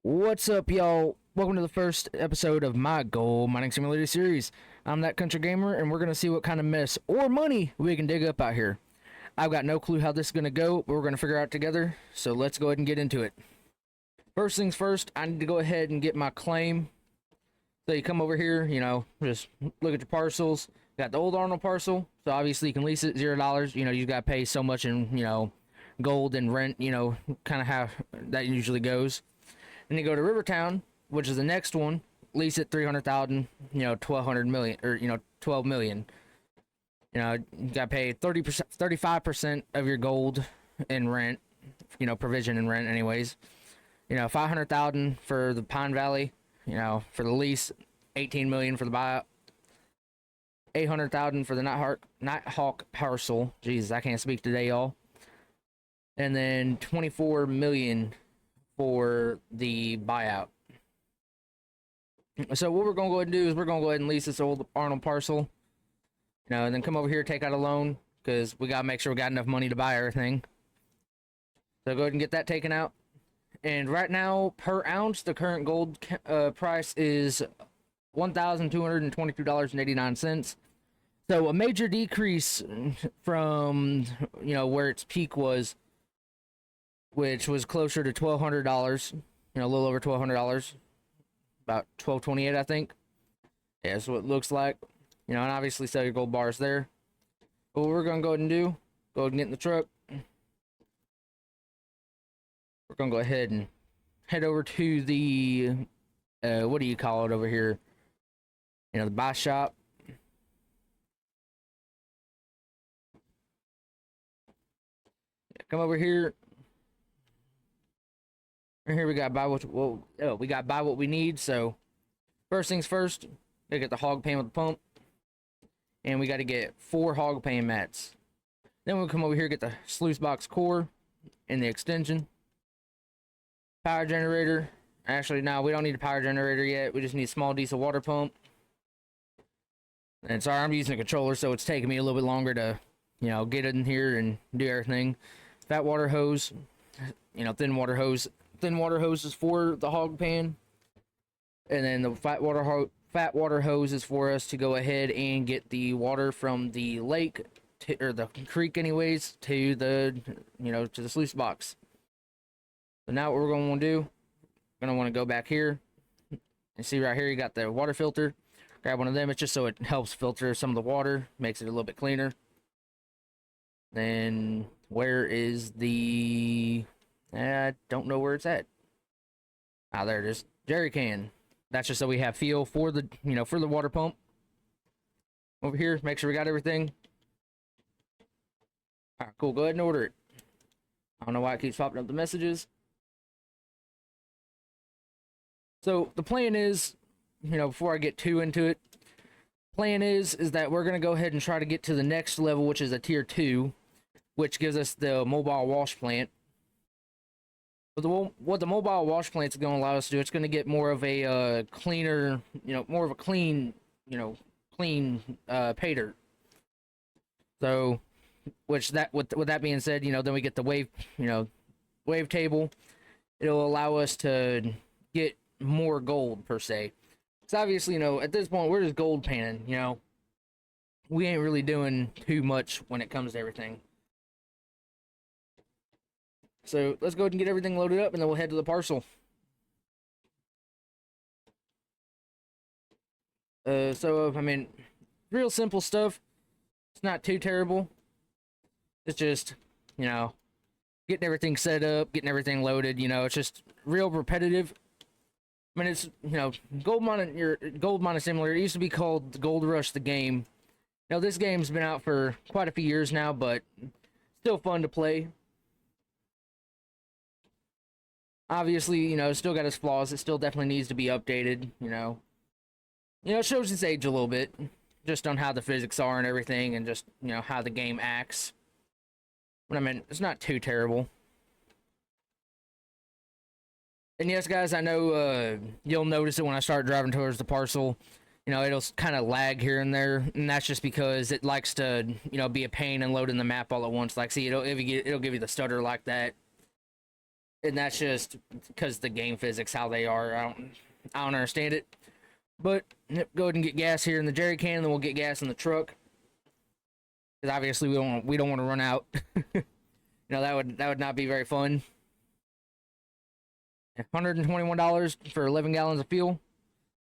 What's up, y'all? Welcome to the first episode of my Gold Mining Simulator series. I'm that country gamer, and we're gonna see what kind of mess or money we can dig up out here. I've got no clue how this is gonna go, but we're gonna figure it out together. So let's go ahead and get into it. First things first, I need to go ahead and get my claim. So you come over here, just look at your parcels. Got the old Arnold parcel, so obviously you can lease it $0. You gotta pay so much in gold and rent. Kind of how that usually goes. Then you go to Rivertown, which is the next one. Lease it 300,000. 1,200 million, or 12 million. You gotta pay 30%, 35% of your gold in rent. Provision and rent, anyways. 500,000 for the Pine Valley. For the lease, 18 million for the buyout. 800,000 for the Nighthawk parcel. Jesus, I can't speak today, y'all. And then 24 million for the buyout. So what we're gonna go ahead and do is we're gonna go ahead and lease this old Arnold parcel. And then come over here, take out a loan, because we gotta make sure we got enough money to buy everything. So go ahead and get that taken out. And right now, per ounce, the current gold price is $1,222.89. So a major decrease from where its peak was, which was closer to $1,200. A little over $1,200, about $1,228, I think. Yeah, that's what it looks like. And obviously sell your gold bars there. But what we're gonna go ahead and do, go ahead and get in the truck. We're gonna go ahead and head over to the what do you call it over here? The buy shop. Come over here. And here we got buy what we got buy what we need. So first things first, gotta get the hog pan with the pump, and we got to get 4 hog pan mats. Then we'll come over here, get the sluice box core and the extension. Power generator. Actually, no, we don't need a power generator yet. We just need a small diesel water pump. And sorry, I'm using a controller, so it's taking me a little bit longer to, get in here and do everything. Fat water hose. Thin water hose. Thin water hose is for the hog pan. And then the fat water hose is for us to go ahead and get the water from the lake, or the creek anyways, to the, to the sluice box. So now what we're going to want to do, we're going to want to go back here and see right here you got the water filter. Grab one of them. It's just so it helps filter some of the water, makes it a little bit cleaner. Then where is the, I don't know where it's at. Ah, there it is. Jerry can. That's just so we have fuel for the, for the water pump. Over here, make sure we got everything. All right, cool. Go ahead and order it. I don't know why it keeps popping up the messages. So the plan is, before I get too into it, plan is that we're going to go ahead and try to get to the next level, which is a tier 2, which gives us the mobile wash plant. But what the mobile wash plant is going to allow us to do, it's going to get more of a cleaner, more of a clean, clean pay dirt. So, with that being said, then we get the wave table. It'll allow us to get more gold per se. So obviously, at this point we're just gold panning. We ain't really doing too much when it comes to everything. So let's go ahead and get everything loaded up, and then we'll head to the parcel. So I mean, real simple stuff. It's not too terrible. It's just, getting everything set up, getting everything loaded. It's just real repetitive. I mean, it's, gold mining simulator. It used to be called Gold Rush the game. This game's been out for quite a few years now, but still fun to play. Obviously, it's still got its flaws. It still definitely needs to be updated. It shows its age a little bit, just on how the physics are and everything, and just how the game acts. But I mean, it's not too terrible. And yes, guys, I know you'll notice it when I start driving towards the parcel. It'll kind of lag here and there, and that's just because it likes to, be a pain and loading the map all at once. Like, see, it'll give you the stutter like that. and that's just because the game physics how they are. I don't understand it. But yep, go ahead and get gas here in the jerry can, and then we'll get gas in the truck. Because obviously we don't want to run out. You know, that would not be very fun. $121 for 11 gallons of fuel.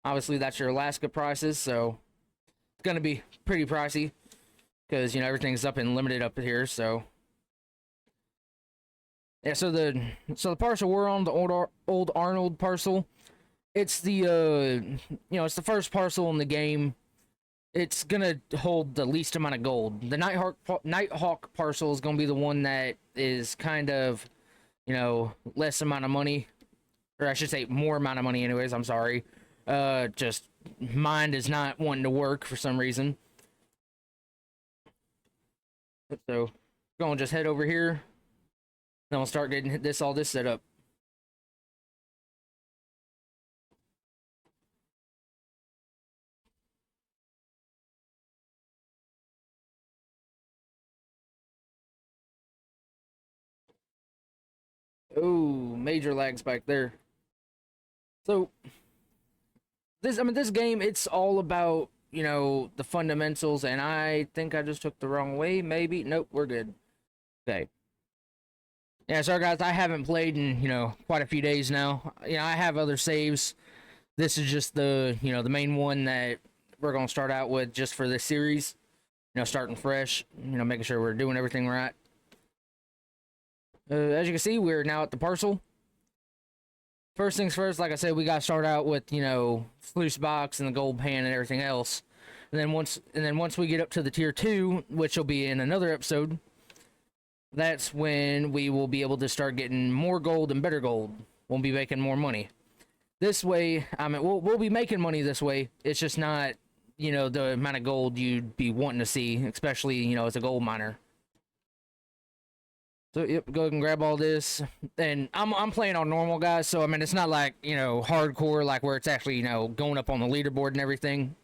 Obviously that's your Alaska prices, so it's gonna be pretty pricey because you know everything's up and limited up here. So yeah, so the parcel we're on, the old Arnold parcel, it's the you know, it's the first parcel in the game. It's gonna hold the least amount of gold. The Nighthawk parcel is gonna be the one that is kind of, you know, less amount of money, or I should say more amount of money. Anyways, I'm sorry. Just mind is not wanting to work for some reason. So, going just head over here. Then we'll start getting all this set up. Oh, major lag spike there. So this game, it's all about, you know, the fundamentals, and I think I just took the wrong way, maybe. Nope, we're good. Okay. Yeah, sorry guys, I haven't played in, you know, quite a few days now. You know, I have other saves. This is just the, you know, the main one that we're gonna start out with just for this series. You know, starting fresh, you know, making sure we're doing everything right. As you can see, we're now at the parcel. First things first, like I said, we got to start out with, you know, sluice box and the gold pan and everything else. And then once we get up to the tier 2, which will be in another episode, that's when we will be able to start getting more gold and better gold. We'll be making more money. This way, I mean, we'll be making money this way. It's just not, you know, the amount of gold you'd be wanting to see, especially, you know, as a gold miner. So yep, go ahead and grab all this, and I'm playing on normal, guys. So I mean, it's not like, you know, hardcore, like where it's actually, you know, going up on the leaderboard and everything.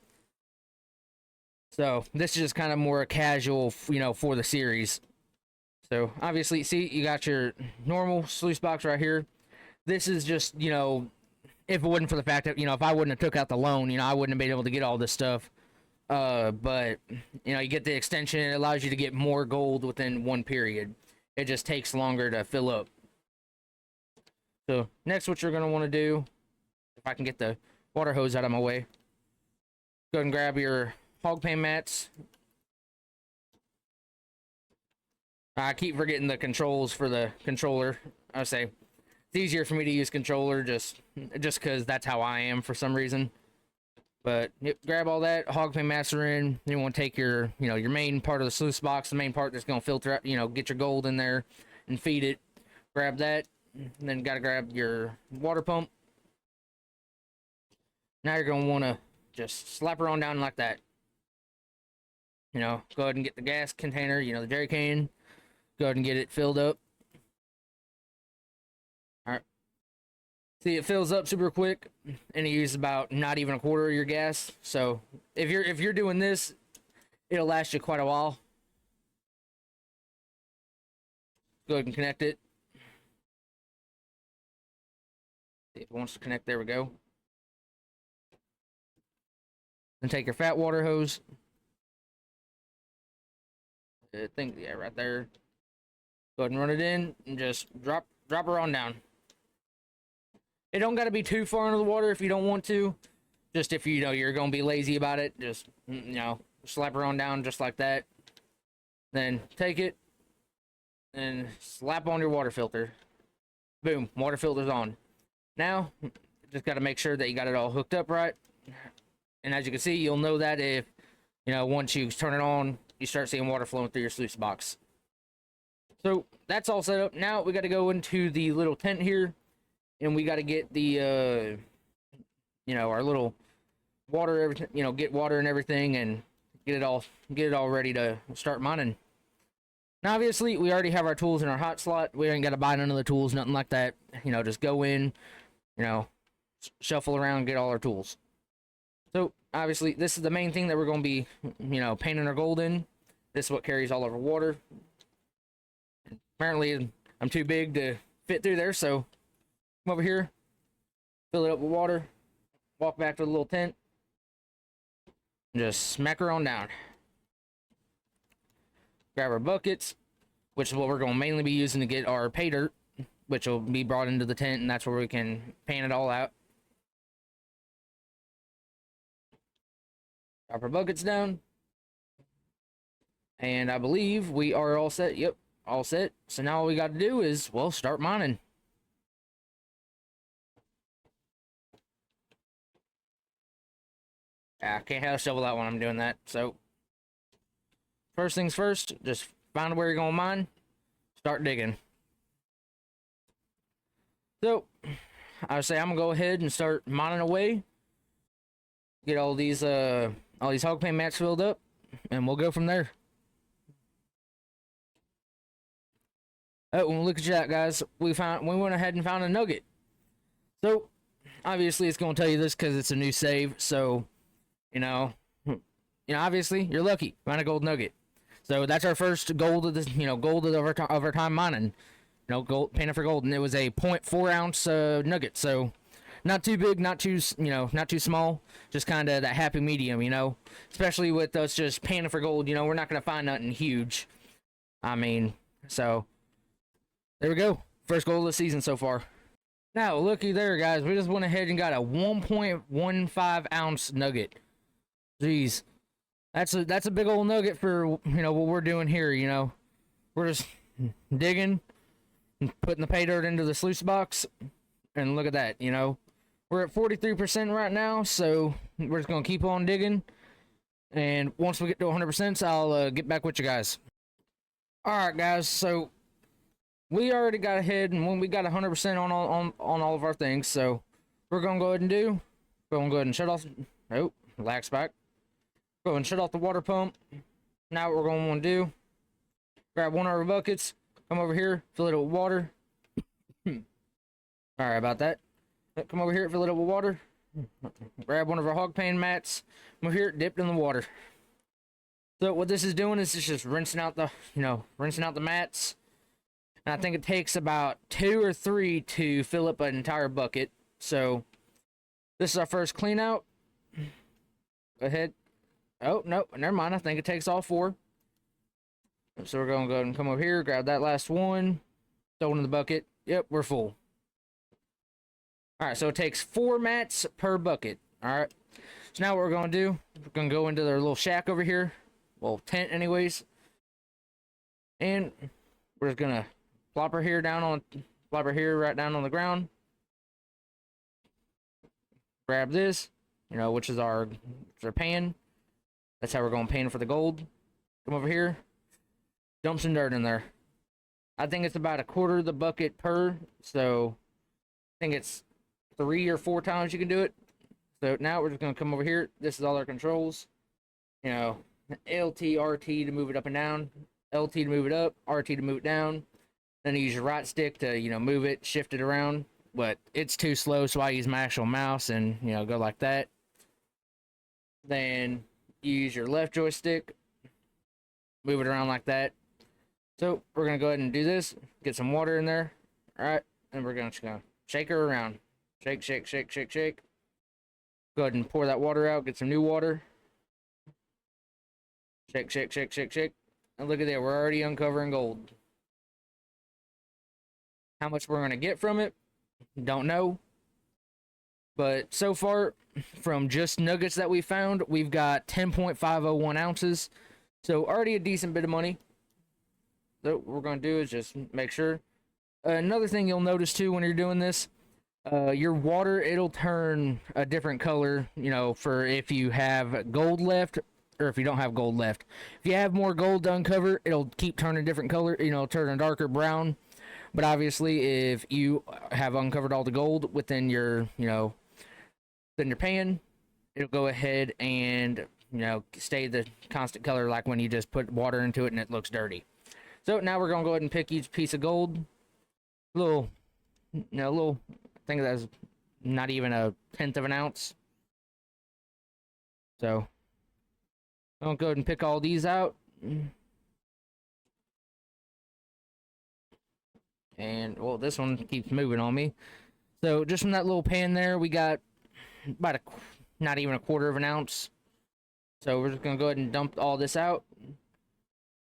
So this is just kind of more casual, you know, for the series. So obviously, see, you got your normal sluice box right here. This is just, you know, if it wasn't for the fact that, you know, if I wouldn't have took out the loan, you know, I wouldn't have been able to get all this stuff. But you know, you get the extension, it allows you to get more gold within one period. It just takes longer to fill up. So next, what you're going to want to do, if I can get the water hose out of my way, go ahead and grab your hog pan mats. I keep forgetting the controls for the controller. I say it's easier for me to use controller just because that's how I am for some reason. But yep, grab all that. Hog pan mats are in. You want to take your, you know, your main part of the sluice box, the main part that's going to filter out, you know, get your gold in there and feed it. Grab that. And then got to grab your water pump. Now you're going to want to just slap her on down like that. You know, go ahead and get the gas container, you know, the jerry can. Go ahead and get it filled up. Alright. See, it fills up super quick, and it uses about not even a quarter of your gas. So if you're doing this, it'll last you quite a while. Go ahead and connect it. See if it wants to connect. There we go. Then take your fat water hose. I think, yeah, right there. Go ahead and run it in and just drop her on down. It don't got to be too far into the water if you don't want to. Just if you know you're going to be lazy about it, just, you know, slap her on down just like that. Then take it and slap on your water filter. Boom, water filter's on. Now, just got to make sure that you got it all hooked up right. And as you can see, you'll know that if, you know, once you turn it on, you start seeing water flowing through your sluice box. So that's all set up. Now we got to go into the little tent here. And we got to get the, you know, our little water, everything, you know, get water and everything, and get it all ready to start mining. Now, obviously, we already have our tools in our hot slot. We ain't got to buy none of the tools, nothing like that. You know, just go in, you know, shuffle around, get all our tools. So, obviously, this is the main thing that we're going to be, you know, painting our gold in. This is what carries all of our water. Apparently, I'm too big to fit through there. So come over here, fill it up with water, walk back to the little tent, and just smack her on down. Grab our buckets, which is what we're going to mainly be using to get our pay dirt, which will be brought into the tent, and that's where we can pan it all out. Drop our buckets down. And I believe we are all set. Yep, all set. So now all we got to do is, well, start mining. I can't have a shovel out when I'm doing that. So, first things first, just find where you're going to mine. Start digging. So, I would say I'm going to go ahead and start mining away. Get all these hog paint mats filled up, and we'll go from there. Oh, well, look at that, guys. We went ahead and found a nugget. So, obviously, it's going to tell you this because it's a new save. So, obviously, you're lucky. Find a gold nugget. So that's our first gold of this, gold of our time mining. Gold, painted for gold, and it was a 0.4 ounce nugget. So, not too big, not too small. Just kind of that happy medium, Especially with us just painting for gold, we're not gonna find nothing huge. I mean, so there we go. First gold of the season so far. Now, looky there, guys. We just went ahead and got a 1.15 ounce nugget. Jeez, that's a big old nugget for what we're doing here. We're just digging, and putting the pay dirt into the sluice box, and look at that. We're at 43% right now, so we're just gonna keep on digging. And once we get to 100%, I'll get back with you guys. All right, guys. So we already got ahead, and when we got 100% on all of our things, so we're gonna go ahead and go ahead and shut off. Nope, relax back. Go ahead and shut off the water pump. Now what we're gonna want to do: grab one of our buckets, come over here, fill it up with water. Sorry about that. Come over here, fill it up with water. Grab one of our hog pan mats. Come over here, dipped in the water. So what this is doing is it's just rinsing out the mats. And I think it takes about 2 or 3 to fill up an entire bucket. So this is our first clean out. Go ahead. Oh, no, never mind. I think it takes all 4. So we're going to go ahead and come over here, grab that last one, throw it in the bucket. Yep, we're full. All right, so it takes 4 mats per bucket. All right. So now what we're going to do, we're going to go into their little shack over here. Well, tent anyways. And we're just going to plop her here right down on the ground. Grab this, which is our pan. That's how we're going to pan for the gold. Come over here. Dump some dirt in there. I think it's about 1/4 of the bucket per. So I think it's 3 or 4 times you can do it. So now we're just going to come over here. This is all our controls. LT, RT to move it up and down. LT to move it up. RT to move it down. Then you use your right stick to, move it, shift it around. But it's too slow, so I use my actual mouse and, go like that. Then you use your left joystick. Move it around like that. So we're going to go ahead and do this. Get some water in there. All right. And we're going to shake her around. Shake, shake, shake, shake, shake. Go ahead and pour that water out. Get some new water. Shake, shake, shake, shake, shake. And look at that. We're already uncovering gold. How much we're going to get from it, don't know. But so far, from just nuggets that we found, we've got 10.501 ounces. So already a decent bit of money. So what we're going to do is just make sure. Another thing you'll notice too when you're doing this, your water, it'll turn a different color, for if you have gold left or if you don't have gold left. If you have more gold to uncover, it'll keep turning different color, turn a darker brown. But obviously, if you have uncovered all the gold within your, then your pan, it'll go ahead and, stay the constant color like when you just put water into it and it looks dirty. So now we're going to go ahead and pick each piece of gold. I think that's not even 1/10 of an ounce. So I'll go ahead and pick all these out. And well, this one keeps moving on me. So just from that little pan there, we got about not even a quarter of an ounce. So we're just gonna go ahead and dump all this out.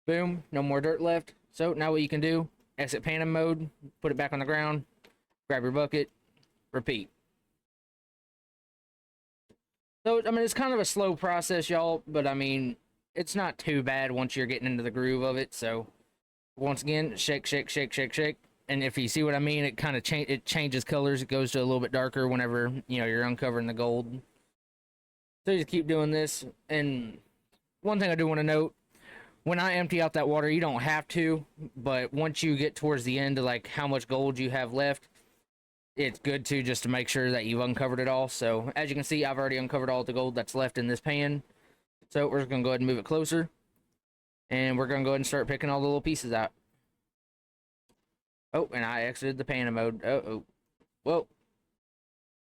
Boom, no more dirt left. So now what you can do, exit panning mode, put it back on the ground, grab your bucket, repeat. So, I mean, it's kind of a slow process, y'all, but I mean, it's not too bad once you're getting into the groove of it. So, once again, shake, shake, shake, shake, shake. And if you see what I mean, it kind of changes colors. It goes to a little bit darker whenever, you know, you're uncovering the gold. So, you just keep doing this. And one thing I do want to note, when I empty out that water, you don't have to, but once you get towards the end of like how much gold you have left, it's good to just to make sure that you've uncovered it all. So as you can see, I've already uncovered all the gold that's left in this pan. So we're just gonna go ahead and move it closer, and we're gonna go ahead and start picking all the little pieces out. Oh, and I exited the pan mode. Oh, well,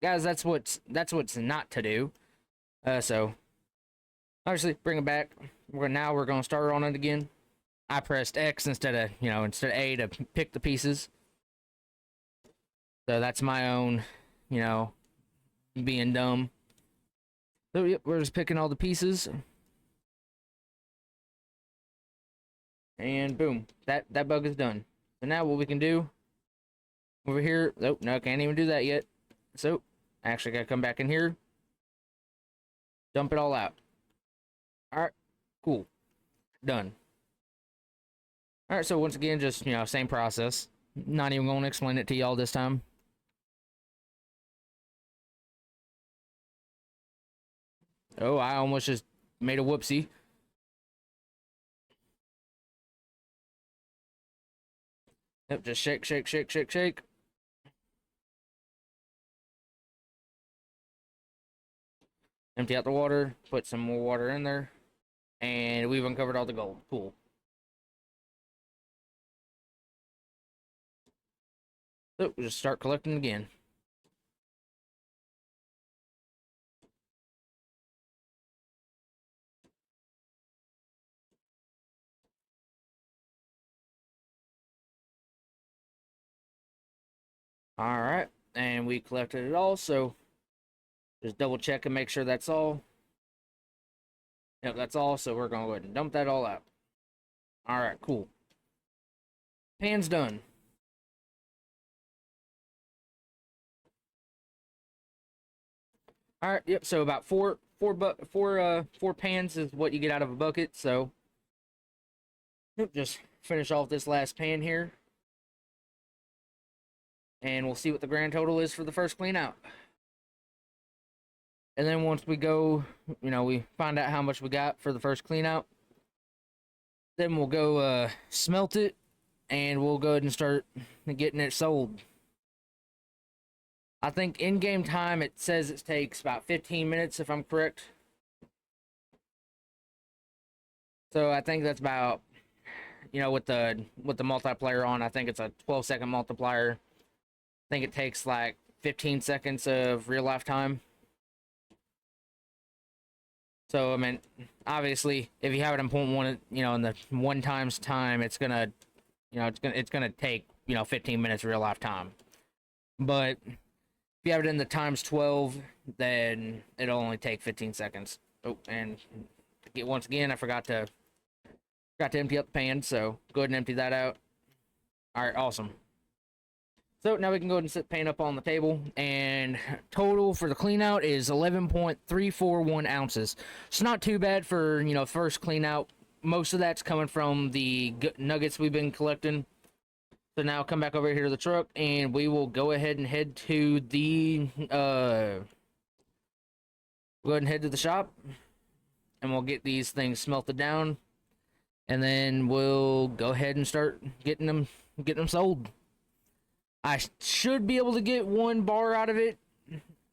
guys, that's what's not to do. So obviously bring it back. We're gonna start on it again. I pressed X instead of A to pick the pieces. So that's my own, being dumb. So yep, we're just picking all the pieces. And boom, that bug is done. So now what we can do over here, nope, no, can't even do that yet. So I actually gotta come back in here, dump it all out. Alright, cool. Done. Alright, so once again, just, same process. Not even gonna explain it to y'all this time. Oh, I almost just made a whoopsie. Yep, just shake, shake, shake, shake, shake. Empty out the water, put some more water in there, and we've uncovered all the gold. Cool. So we'll just start collecting again. All right, and we collected it all, so just double check and make sure that's all. Yep, that's all, so we're gonna go ahead and dump that all out. All right, cool. Pan's done. All right, yep, so about four pans is what you get out of a bucket, so yep, just finish off this last pan here. And we'll see what the grand total is for the first clean out. And then once we go, we find out how much we got for the first clean out, then we'll go smelt it, and we'll go ahead and start getting it sold. I think in-game time it says it takes about 15 minutes if I'm correct. So I think that's about, with the multiplayer on, I think it's a 12-second multiplier. I think it takes like 15 seconds of real life time. So I mean, obviously, if you have it in 0.1, in the 1 times time, it's gonna, it's gonna take 15 minutes real life time. But if you have it in the times 12, then it'll only take 15 seconds. Oh, and once again, I forgot to empty up the pan, so go ahead and empty that out. All right, awesome. So now we can go ahead and set the pan up on the table, and total for the clean out is 11.341 ounces. It's not too bad for, first clean out. Most of that's coming from the nuggets we've been collecting. So now come back over here to the truck, and we will go ahead and head to the, go ahead and head to the shop, and we'll get these things smelted down, and then we'll go ahead and start getting them sold. I should be able to get 1 bar out of it.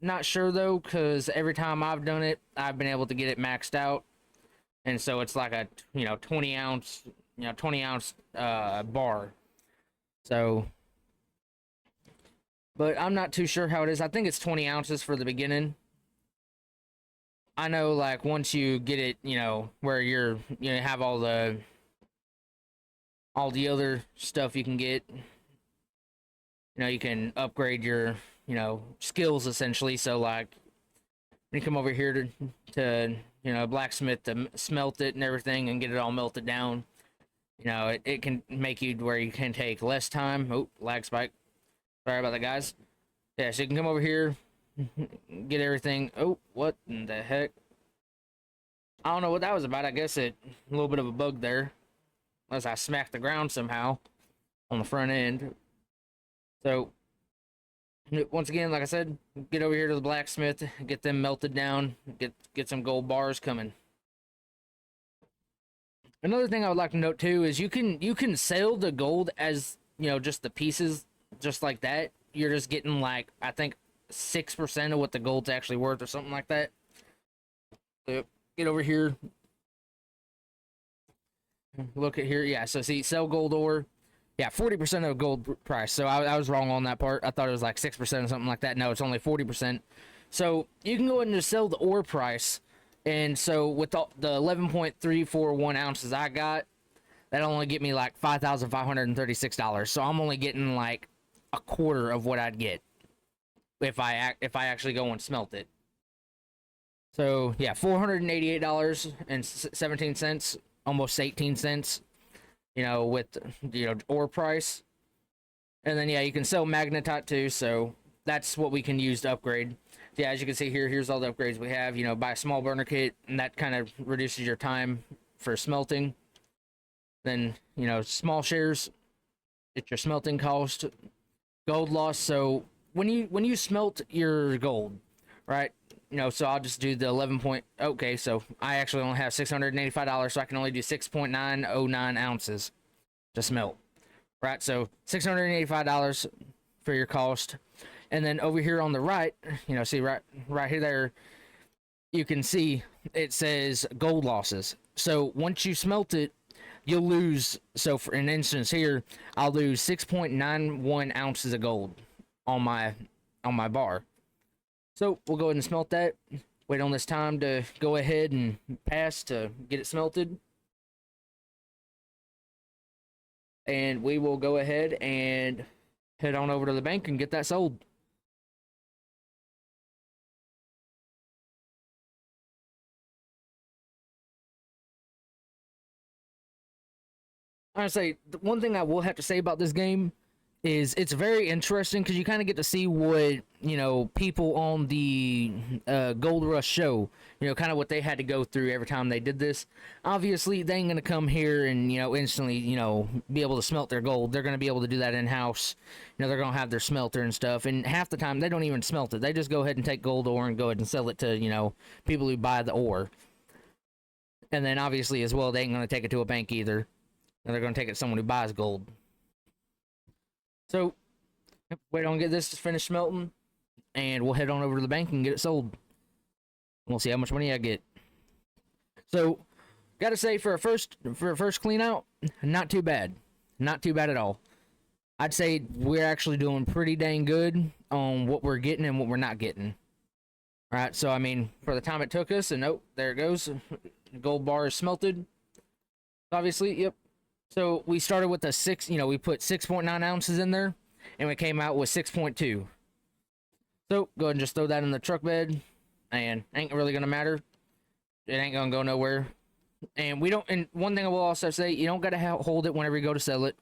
Not sure though, because every time I've done it, I've been able to get it maxed out, and so it's like a 20 ounce bar. So, but I'm not too sure how it is. I think it's 20 ounces for the beginning. I know, like, once you get it, where you're have all the other stuff you can get. you can upgrade your, skills essentially. So like when you come over here to blacksmith to smelt it and everything and get it all melted down, it can make you where you can take less time. Oh, lag spike. Sorry about that, guys. Yeah, so you can come over here, get everything. Oh, what in the heck? I don't know what that was about. I guess a little bit of a bug there. Unless I smacked the ground somehow on the front end. So, once again, like I said, get over here to the blacksmith, get them melted down, get some gold bars coming. Another thing I would like to note too is you can sell the gold as, just the pieces just like that. You're just getting like, I think 6% of what the gold's actually worth or something like that. So get over here. Look at here. Yeah, so see, sell gold ore. Yeah, 40% of gold price. So I was wrong on that part. I thought it was like 6% or something like that. No, it's only 40%. So you can go ahead and just sell the ore price. And so with the 11.341 ounces I got, that'll only get me like $5,536. So I'm only getting like a quarter of what I'd get if I actually go and smelt it. So yeah, $488.17, almost 18 cents. With ore price. And then yeah, you can sell magnetite too, so that's what we can use to upgrade. Yeah, as you can see here, here's all the upgrades we have. Buy a small burner kit, and that kind of reduces your time for smelting. Then, small shares, it's your smelting cost. Gold loss, so when you smelt your gold, right? So I'll just do the 11 point. Okay, so I actually only have $685, so I can only do 6.909 ounces to smelt. Right, so $685 for your cost. And then over here on the right, see right here there, you can see it says gold losses. So once you smelt it, you'll lose. So for an instance here, I'll lose 6.91 ounces of gold on my bar. So we'll go ahead and smelt that. Wait on this time to go ahead and pass to get it smelted. And we will go ahead and head on over to the bank and get that sold. Honestly, the one thing I will have to say about this game is it's very interesting because you kind of get to see what people on the Gold Rush show, kind of what they had to go through every time they did this. Obviously, they ain't gonna come here and instantly be able to smelt their gold. They're gonna be able to do that in house. They're gonna have their smelter and stuff. And half the time they don't even smelt it. They just go ahead and take gold ore and go ahead and sell it to people who buy the ore. And then obviously as well, they ain't gonna take it to a bank either. And they're gonna take it to someone who buys gold. So, wait on get this finished smelting, and we'll head on over to the bank and get it sold. We'll see how much money I get. So, gotta say for a first clean out, not too bad, not too bad at all. I'd say we're actually doing pretty dang good on what we're getting and what we're not getting. All right, so I mean, for the time it took us, and there it goes, gold bar is smelted. Obviously, yep. So we started with we put 6.9 ounces in there, and we came out with 6.2. So go ahead and just throw that in the truck bed, and ain't really gonna matter. It ain't gonna go nowhere. And one thing I will also say, you don't gotta hold it whenever you go to sell it.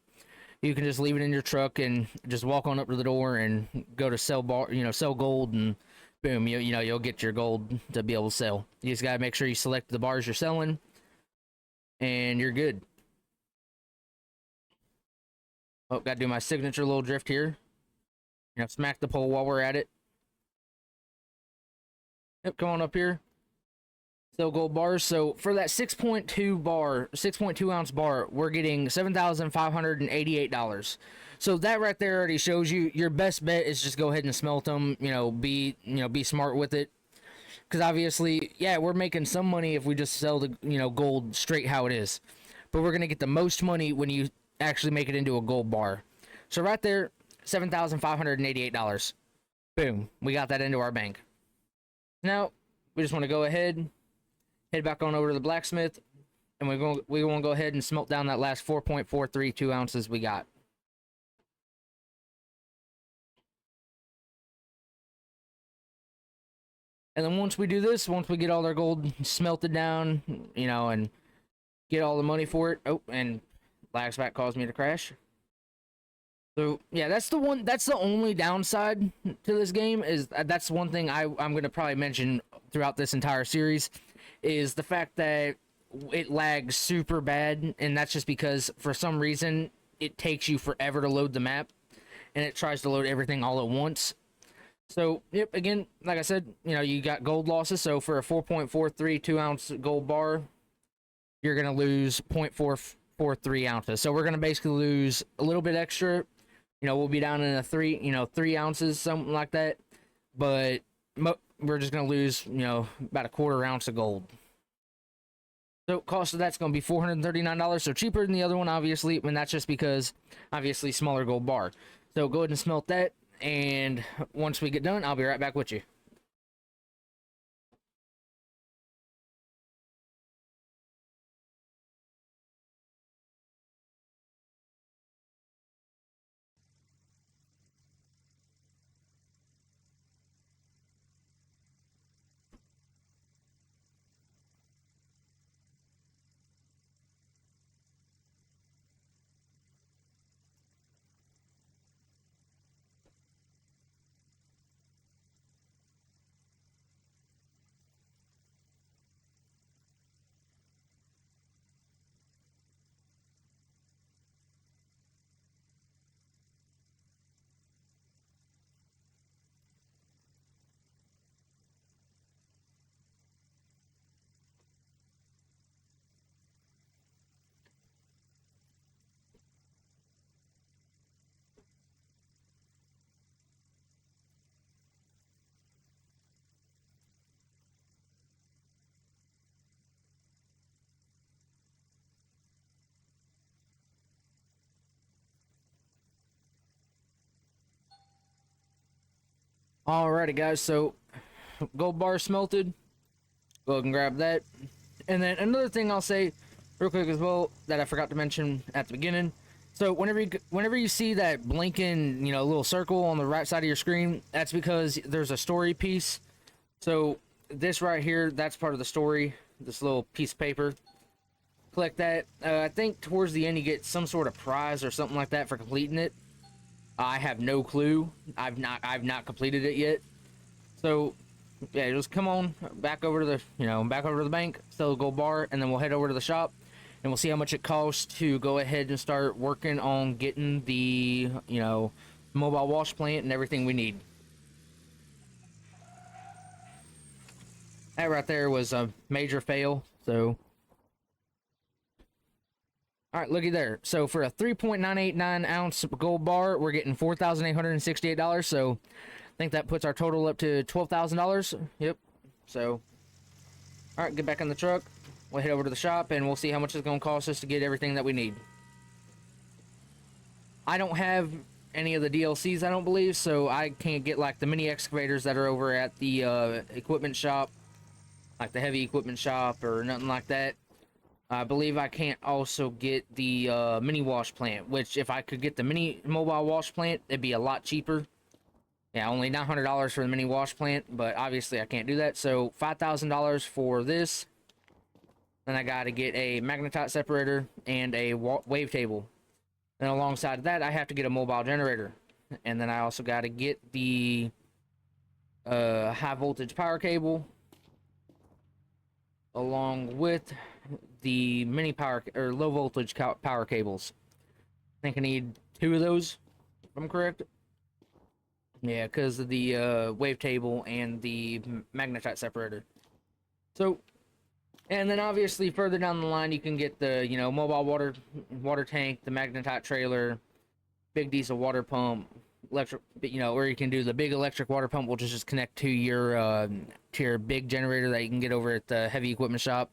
You can just leave it in your truck and just walk on up to the door and go to sell gold, and boom, you'll get your gold to be able to sell. You just gotta make sure you select the bars you're selling, and you're good. Oh, gotta do my signature little drift here. Smack the pole while we're at it. Yep, come on up here. Sell gold bars. So for that 6.2 ounce bar, we're getting $7,588. So that right there already shows you your best bet is just go ahead and smelt them. Be smart with it. Because obviously, yeah, we're making some money if we just sell the gold straight how it is, but we're gonna get the most money when you actually make it into a gold bar. So right there, $7,588. Boom, we got that into our bank. Now we just want to go ahead, head back on over to the blacksmith, and we want to go ahead and smelt down that last 4.432 ounces we got. And then once we do this, once we get all our gold smelted down, you know, and get all the money for it. Oh, and lag spike caused me to crash. So yeah, that's the one. That's the only downside to this game. Is that's one thing I'm gonna probably mention throughout this entire series, is the fact that it lags super bad, and that's just because for some reason it takes you forever to load the map, and it tries to load everything all at once. So yep, again, like I said, you know, you got gold losses. So for a 4.432 ounce gold bar, you're gonna lose 0.443 ounces. So we're gonna basically lose a little bit extra. You know, we'll be down in a 3 ounces, something like that. But we're just gonna lose, you know, about a quarter ounce of gold. So cost of that's gonna be $439. So cheaper than the other one, obviously, and that's just because obviously smaller gold bar. So go ahead and smelt that, and once we get done, I'll be right back with you. Alrighty, guys. So gold bar smelted. Go ahead and grab that. And then another thing I'll say real quick as well that I forgot to mention at the beginning. So whenever you see that blinking, you know, little circle on the right side of your screen, that's because there's a story piece. So this right here, that's part of the story. This little piece of paper. Collect that. I think towards the end you get some sort of prize or something like that for completing it. I have no clue. I've not completed it yet. So yeah, just come on back over to the back over to the bank, sell a gold bar, and then we'll head over to the shop and we'll see how much it costs to go ahead and start working on getting the mobile wash plant and everything we need. That right there was a major fail. So all right, looky there. So for a 3.989 ounce gold bar, we're getting $4,868. So I think that puts our total up to $12,000. Yep. So, all right, get back in the truck. We'll head over to the shop and we'll see how much it's going to cost us to get everything that we need. I don't have any of the DLCs, I don't believe, so I can't get like the mini excavators that are over at the equipment shop, like the heavy equipment shop or nothing like that. I believe I can't also get the mini wash plant, which if I could get the mini mobile wash plant, it'd be a lot cheaper. Yeah, only $900 for the mini wash plant, but obviously I can't do that. So $5,000 for this. Then I got to get a magnetite separator and a wave table. Then alongside that, I have to get a mobile generator. And then I also got to get the high voltage power cable along with the mini power or low voltage power cables. I think I need 2 of those, if I'm correct. Yeah, because of the wave table and the magnetite separator. So, and then obviously further down the line, you can get the mobile water tank, the magnetite trailer, big diesel water pump, electric, or you can do the big electric water pump, which is just connect to your big generator that you can get over at the heavy equipment shop.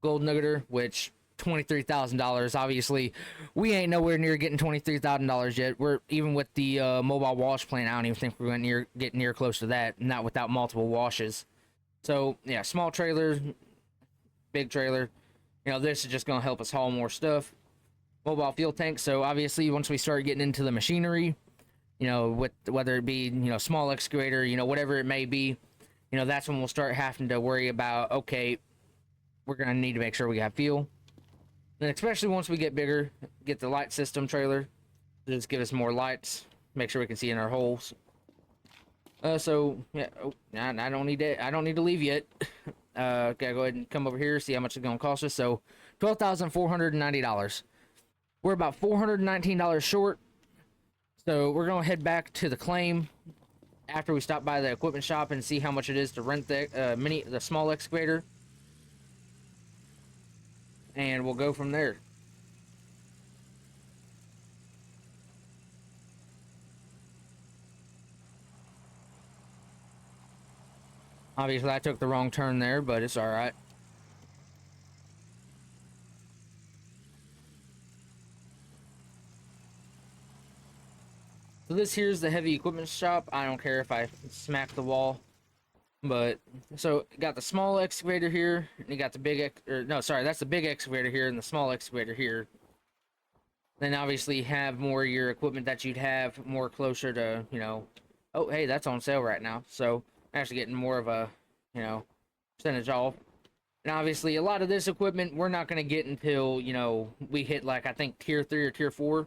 Gold nuggeter, which $23,000. Obviously, we ain't nowhere near getting $23,000 yet. We're even with the mobile wash plant. I don't even think we're going to get near close to that. Not without multiple washes. So yeah, small trailer, big trailer. This is just going to help us haul more stuff. Mobile fuel tank. So obviously, once we start getting into the machinery, with whether it be small excavator, whatever it may be, you know, that's when we'll start having to worry about, okay, we're gonna need to make sure we have fuel. And especially once we get bigger, get the light system trailer, just give us more lights, make sure we can see in our holes. So yeah, oh, I don't need to. I don't need to leave yet. Gotta go ahead and come over here, see how much it's gonna cost us. So, $12,490. We're about $419 short. So we're gonna head back to the claim after we stop by the equipment shop and see how much it is to rent the small excavator, and we'll go from there. Obviously, I took the wrong turn there, but it's all right. So this here's the heavy equipment shop. I don't care if I smack the wall. But so got the small excavator here, and you got the that's the big excavator here and the small excavator here. Then obviously you have more of your equipment that you'd have more closer to, you know, oh hey, that's on sale right now. So actually getting more of a, you know, percentage off. And obviously a lot of this equipment we're not gonna get until, you know, we hit like I think tier 3 or tier 4.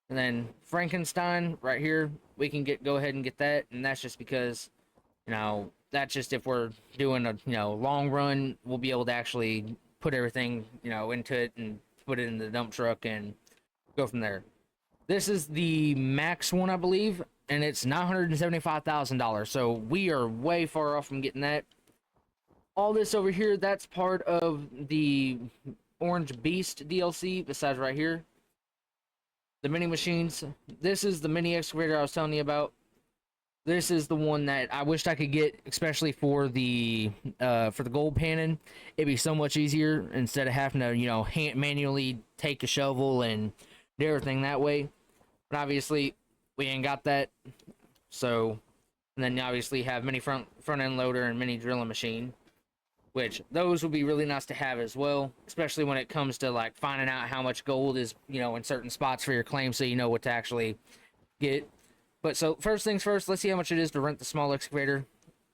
And then Frankenstein right here, we can go ahead and get that, and that's just because, you know, that's just if we're doing a, you know, long run, we'll be able to actually put everything, you know, into it and put it in the dump truck and go from there. This is the max one, I believe, and it's $975,000. So we are way far off from getting that. All this over here, that's part of the Orange Beast DLC, besides right here. The mini machines. This is the mini excavator I was telling you about. This is the one that I wished I could get, especially for the gold panning. It'd be so much easier instead of having to, you know, manually take a shovel and do everything that way. But obviously, we ain't got that. So, and then you obviously have mini front end loader and mini drilling machine, which those would be really nice to have as well, especially when it comes to like finding out how much gold is, you know, in certain spots for your claim, so you know what to actually get. But so first things first, let's see how much it is to rent the small excavator.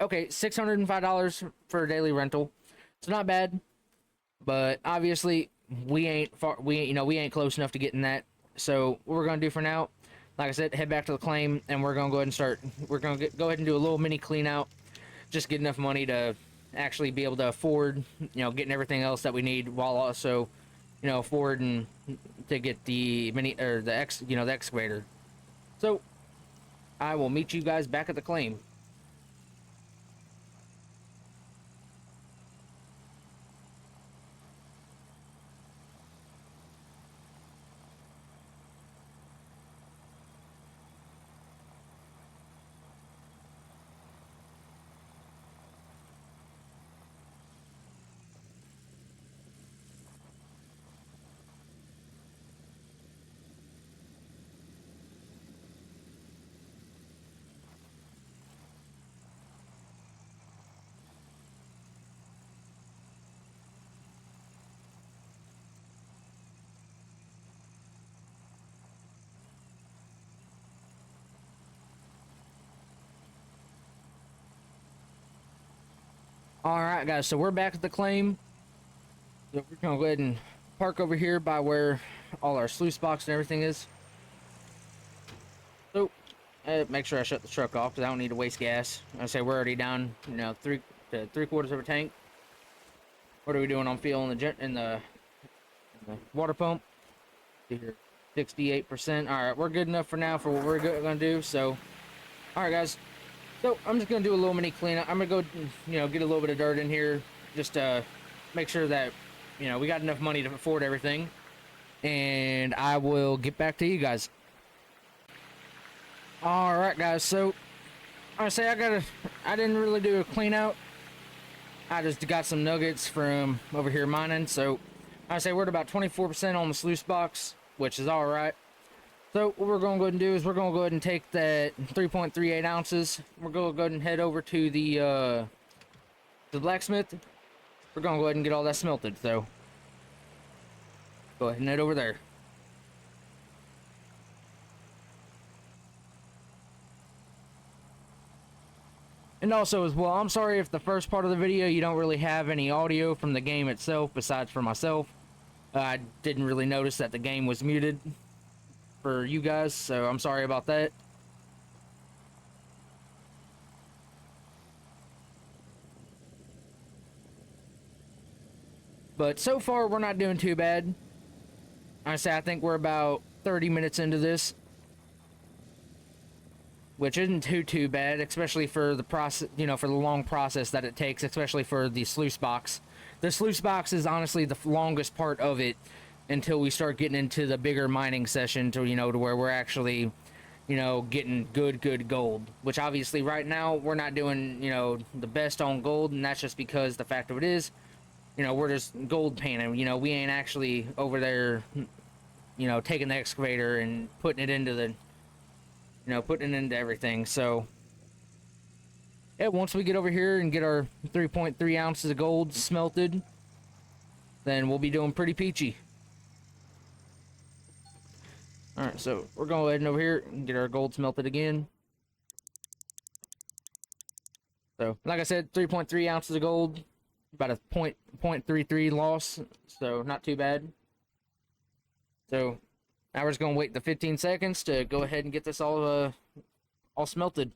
Okay, $605 for a daily rental. It's not bad, but obviously we ain't close enough to getting that. So what we're gonna do for now, like I said, head back to the claim, and we're gonna go ahead and start. We're gonna go ahead and do a little mini clean out, just get enough money to actually be able to afford, you know, getting everything else that we need, while also, you know, affording to get the the excavator. So I will meet you guys back at the claim. All right, guys. So we're back at the claim. So we're gonna go ahead and park over here by where all our sluice box and everything is. So make sure I shut the truck off because I don't need to waste gas. I say we're already down, you know, three-quarters of a tank. What are we doing on fuel in the water pump? See here, 68%. All right, we're good enough for now for what we're gonna do. So, all right, guys. So I'm just gonna do a little mini cleanup. I'm gonna go, you know, get a little bit of dirt in here, just to make sure that, you know, we got enough money to afford everything. And I will get back to you guys. All right, guys. So I say I didn't really do a clean out. I just got some nuggets from over here mining. So I say we're at about 24% on the sluice box, which is all right. So what we're going to go ahead and do is we're going to go ahead and take that 3.38 ounces. We're going to go ahead and head over to the blacksmith. We're going to go ahead and get all that smelted. So go ahead and head over there. And also as well, I'm sorry if the first part of the video you don't really have any audio from the game itself besides for myself. I didn't really notice that the game was muted for you guys, so I'm sorry about that. But so far, we're not doing too bad. I think we're about 30 minutes into this, which isn't too bad, especially for the process, you know, for the long process that it takes, especially for the sluice box. The sluice box is honestly the longest part of it until we start getting into the bigger mining session to, you know, to where we're actually, you know, getting good gold, which obviously right now we're not doing, you know, the best on gold, and that's just because the fact of it is, you know, we're just gold painting. You know, we ain't actually over there, you know, taking the excavator and putting it into the, you know, putting it into everything. So yeah, once we get over here and get our 3.3 ounces of gold smelted, then we'll be doing pretty peachy. Alright, so we're going to go ahead and over here and get our gold smelted again. So, like I said, 3.3 ounces of gold, about a 0.33 loss, so not too bad. So, now we're just going to wait the 15 seconds to go ahead and get this all smelted.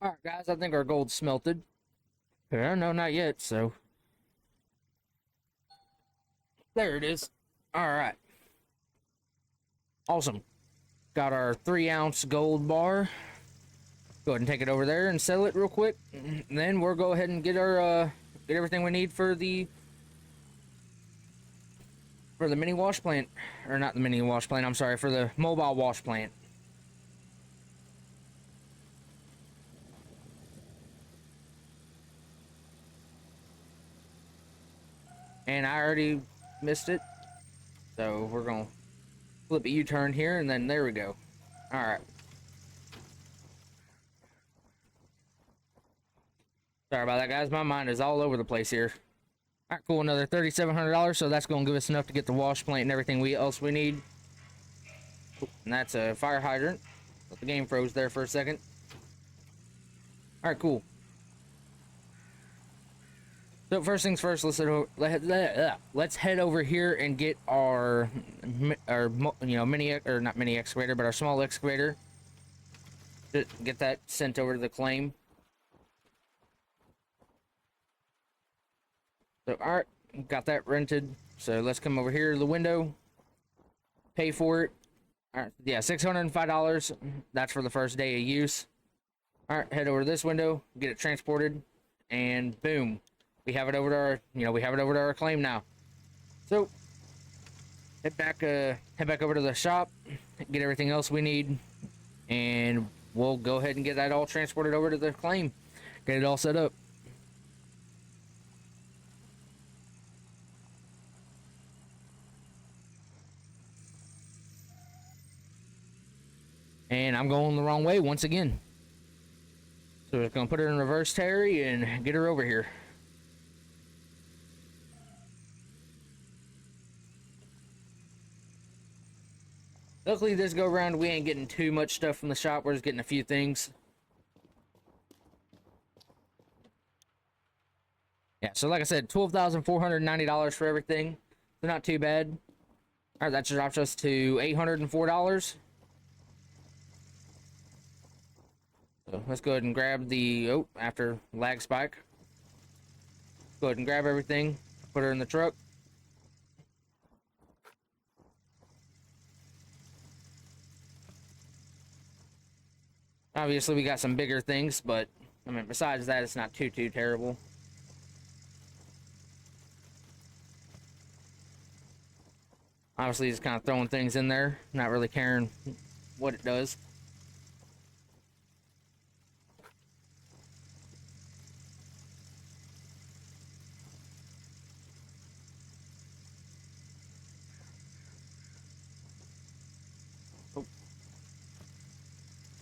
Alright guys, I think our gold's smelted. No, not yet, so. There it is. Alright. Awesome. Got our 3-ounce gold bar. Go ahead and take it over there and settle it real quick. And then we'll go ahead and get our, get everything we need for the mini wash plant. Or not the mini wash plant, I'm sorry, for the mobile wash plant. And I already missed it. So we're going to flip a U-turn here, and then there we go. Alright. Sorry about that, guys. My mind is all over the place here. Alright, cool. Another $3,700, so that's going to give us enough to get the wash plant and everything else we need. And that's a fire hydrant. The game froze there for a second. Alright, cool. So first things first, let's head over here and get our you know, not mini excavator, but our small excavator. Get that sent over to the claim. So alright, got that rented. So let's come over here to the window, pay for it. Alright, yeah, $605. That's for the first day of use. Alright, head over to this window, get it transported, and boom. We have it over to our, you know, we have it over to our claim now. So head back over to the shop, get everything else we need, and we'll go ahead and get that all transported over to the claim. Get it all set up. And I'm going the wrong way once again. So we're gonna put her in reverse, Terry, and get her over here. Luckily, this go around, we ain't getting too much stuff from the shop. We're just getting a few things. Yeah, so like I said, $12,490 for everything. So not too bad. Alright, that drops us to $804. So let's go ahead and grab the, oh, after lag spike. Go ahead and grab everything, put her in the truck. Obviously, we got some bigger things, but I mean, besides that, it's not too terrible. Obviously, just kind of throwing things in there, not really caring what it does.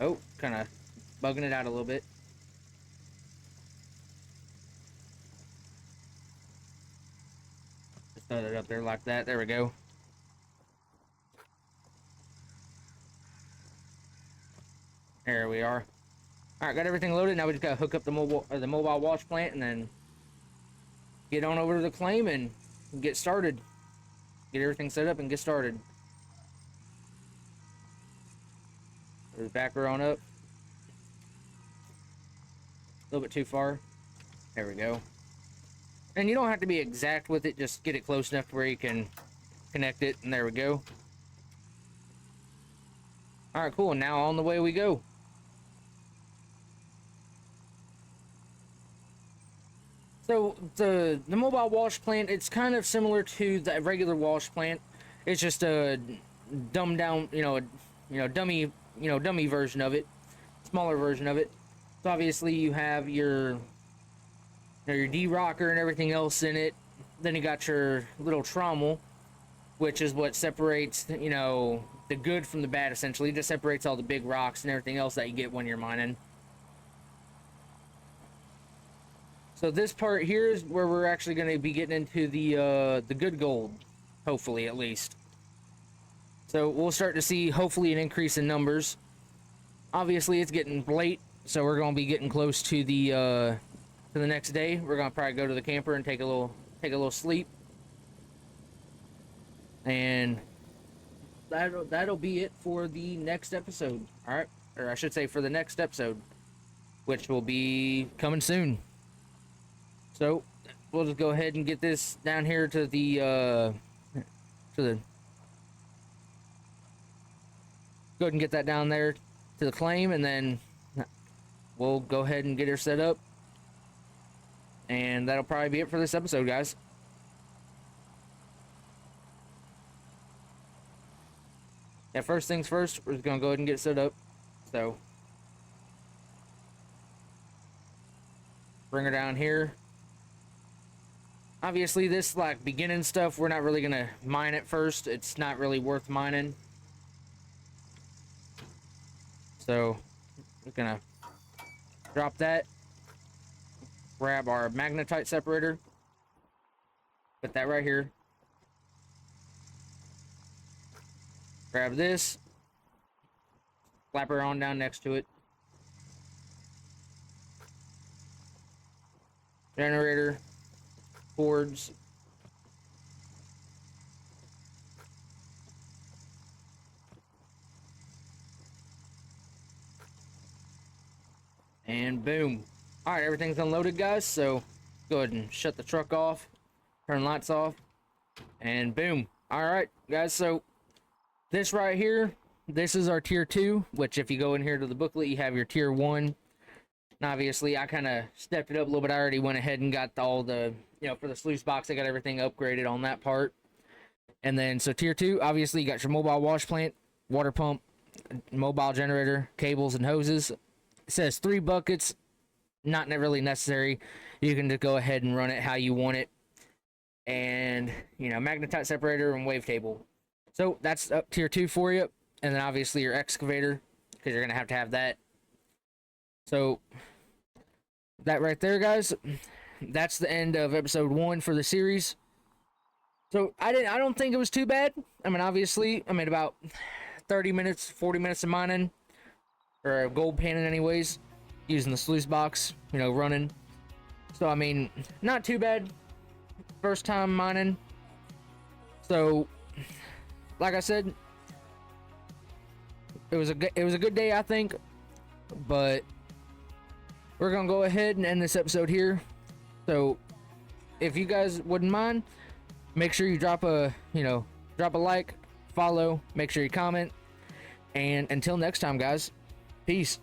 Oh, kind of bugging it out a little bit. Just throw it up there like that. There we go. There we are. All right, got everything loaded. Now we just gotta hook up the mobile wash plant and then get on over to the claim and get started. Get everything set up and get started. Back her on up. A little bit too far. There we go. And you don't have to be exact with it, just get it close enough to where you can connect it, and there we go. Alright, cool, and now on the way we go. So the mobile wash plant, it's kind of similar to the regular wash plant. It's just a dumbed down, dummy version of it, smaller version of it. So obviously you have your D-rocker and everything else in it. Then you got your little trommel, which is what separates, the good from the bad, essentially. It just separates all the big rocks and everything else that you get when you're mining. So this part here is where we're actually going to be getting into the good gold, hopefully, at least. So we'll start to see, hopefully, an increase in numbers. Obviously, it's getting late, so we're going to be getting close to the next day. We're going to probably go to the camper and take a little sleep. And that'll be it for the next episode. All right, or I should say for the next episode, which will be coming soon. So we'll just go ahead and get this down here to the go ahead and get that down there to the claim, and then we'll go ahead and get her set up. And that'll probably be it for this episode, guys. Yeah, first things first, we're just gonna go ahead and get set up. So bring her down here. Obviously, this like beginning stuff, we're not really gonna mine it first. It's not really worth mining. So we're gonna drop that. Grab our magnetite separator. Put that right here. Grab this. Slap her on down next to it. Generator. Cords. And boom. Alright, everything's unloaded, guys, so go ahead and shut the truck off, turn lights off, and boom. Alright, guys, so this right here, this is our tier 2, which if you go in here to the booklet, you have your tier 1. And obviously, I kind of stepped it up a little bit. I already went ahead and got all the, for the sluice box, I got everything upgraded on that part. And then, so tier 2, obviously, you got your mobile wash plant, water pump, mobile generator, cables, and hoses. It says 3 buckets. Not really necessary. You can just go ahead and run it how you want it. And, magnetite separator and wavetable. So that's up tier 2 for you. And then obviously your excavator, because you're going to have that. So that right there, guys, that's the end of episode 1 for the series. So I don't think it was too bad. I mean, obviously, about 30 minutes, 40 minutes of mining, or gold panning anyways, using the sluice box, running. So I mean, not too bad. First time mining. So like I said, it was a good day, I think. But we're gonna go ahead and end this episode here. So if you guys wouldn't mind, make sure you drop a like, follow, make sure you comment, and until next time, guys, peace.